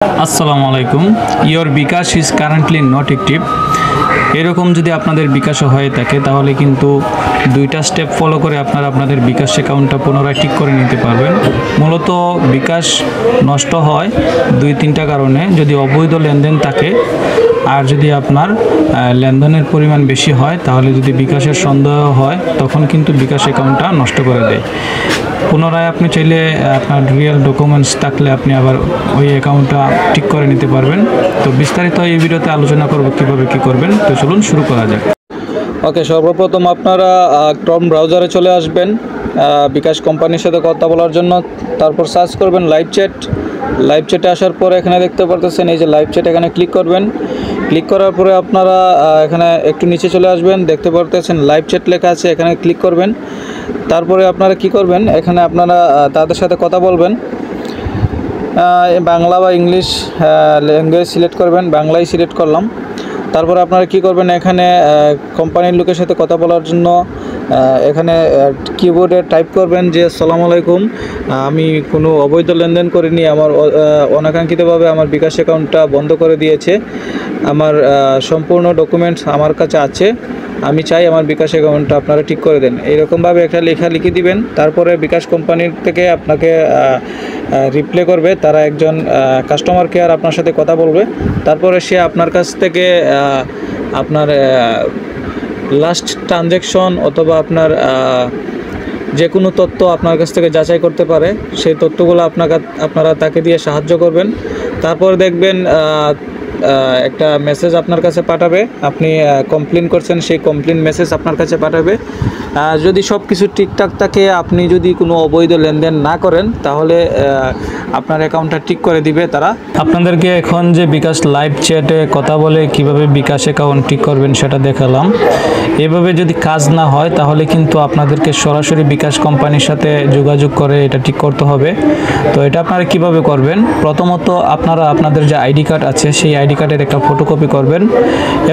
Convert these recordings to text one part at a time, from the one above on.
আসসালামু আলাইকুম। Your bKash is currently not active. এরকম যদি আপনাদের বিকাশও হয়ে থাকে তাহলে কিন্তু দুইটা স্টেপ ফলো করে আপনারা আপনাদের বিকাশ অ্যাকাউন্টটা পুনরায় ঠিক করে নিতে পারবেন। মূলত বিকাশ নষ্ট হয় দুই তিনটা কারণে। যদি অবৈধ লেনদেন থাকে, আর যদি আপনার লেনদেনের পরিমাণ বেশি হয়, তাহলে যদি বিকাশের সন্দেহ হয় তখন কিন্তু বিকাশ অ্যাকাউন্টটা নষ্ট করে দেয়। পুনরায় আপনি চাইলে আপনার রিয়েল ডকুমেন্টস থাকলে আপনি আবার ওই অ্যাকাউন্টটা ঠিক করে নিতে পারবেন। তো বিস্তারিত এই ভিডিওতে আলোচনা করব কীভাবে কী করবেন। তো চলুন শুরু করা যাক। ওকে, সর্বপ্রথম আপনারা ক্রোম ব্রাউজারে চলে আসবেন বিকাশ কোম্পানির সাথে কথা বলার জন্য। তারপর সার্চ করবেন লাইভ চ্যাট। লাইভ চ্যাটে আসার পরে এখানে দেখতে পারতেছেন এই যে লাইভ চ্যাট, এখানে ক্লিক করবেন। ক্লিক করার পরে আপনারা এখানে একটু নিচে চলে আসবেন, দেখতে পারতেছেন লাইভ চ্যাট লেখা আছে, এখানে ক্লিক করবেন। তারপরে আপনারা কি করবেন, এখানে আপনারা তাদের সাথে কথা বলবেন। বাংলা বা ইংলিশ ল্যাঙ্গুয়েজ সিলেক্ট করবেন, বাংলাই সিলেক্ট করলাম। তারপরে আপনারা কি করবেন, এখানে কোম্পানির লোকের সাথে কথা বলার জন্য এখানে কিবোর্ডে টাইপ করবেন যে আসসালামু আলাইকুম, আমি কোনো অবৈধ লেনদেন করিনি, আমার অনাকাঙ্ক্ষিতভাবে আমার বিকাশ অ্যাকাউন্টটা বন্ধ করে দিয়েছে, আমার সম্পূর্ণ ডকুমেন্টস আমার কাছে আছে, আমি চাই আমার বিকাশ অ্যাকাউন্টটা আপনারা ঠিক করে দেন। এইরকমভাবে একটা লেখা লিখে দিবেন। তারপরে বিকাশ কোম্পানির থেকে আপনাকে রিপ্লাই করবে, তারা একজন কাস্টমার কেয়ার আপনার সাথে কথা বলবে। তারপরে সে আপনার কাছ থেকে আপনার লাস্ট ট্রানজ্যাকশন অথবা আপনার যে কোনো তথ্য আপনার কাছ থেকে যাচাই করতে পারে, সেই তথ্যগুলো আপনারা তাকে দিয়ে সাহায্য করবেন। তারপর দেখবেন একটা মেসেজ আপনার কাছে পাঠাবে, আপনি কমপ্লেন করছেন, সেই কমপ্লেন মেসেজ আপনার কাছে পাঠাবে। যদি সব কিছু ঠিকঠাক থাকে, আপনি যদি কোনো অবৈধ লেনদেন না করেন, তাহলে আপনার অ্যাকাউন্টটা ঠিক করে দিবে তারা। আপনাদেরকে এখন যে বিকাশ লাইভ চ্যাটে কথা বলে কিভাবে বিকাশ অ্যাকাউন্ট ঠিক করবেন সেটা দেখালাম। এভাবে যদি কাজ না হয় তাহলে কিন্তু আপনাদেরকে সরাসরি বিকাশ কোম্পানির সাথে যোগাযোগ করে এটা ঠিক করতে হবে। তো এটা আপনারা কিভাবে করবেন, প্রথমত আপনারা আপনাদের যে আইডি কার্ড আছে সেই আইডি কার্ডের একটা ফটোকপি করবেন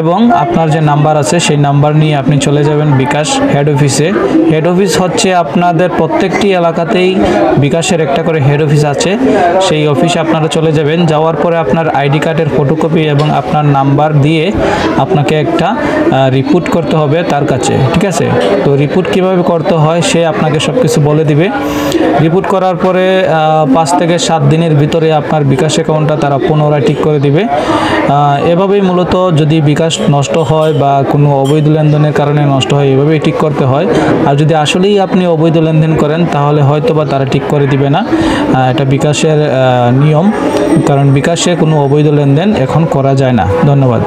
এবং আপনার যে নাম্বার আছে সেই নাম্বার নিয়ে আপনি চলে যাবেন বিকাশ হেড অফিসে। হেড অফিস হচ্ছে আপনাদের প্রত্যেকটি এলাকাতেই বিকাশের একটা করে হেড অফিস আছে, সেই অফিসে আপনারা চলে যাবেন। যাওয়ার পরে আপনার আইডি কার্ডের ফটোকপি এবং আপনার নাম্বার দিয়ে আপনাকে একটা রিপোর্ট করতে হবে তার কাছে, ঠিক আছে? তো রিপোর্ট কিভাবে করতে হয় সে আপনাকে সব কিছু বলে দিবে। রিপোর্ট করার পরে 5 থেকে 7 দিনের ভিতরে আপনার বিকাশ অ্যাকাউন্টটা তারা পুনরায় ঠিক করে দিবে। এভাবেই মূলত যদি বিকাশ নষ্ট হয় বা কোনো অবৈধ লেনদেনের কারণে নষ্ট হয়, এভাবেই ঠিক করতে হয়। আর যদি আসলেই আপনি অবৈধ লেনদেন করেন তাহলে হয়তো বা তারা ঠিক করে দিবে না। এটা বিকাশের নিয়ম, কারণ বিকাশে কোনো অবৈধ লেনদেন এখন করা যায় না। ধন্যবাদ।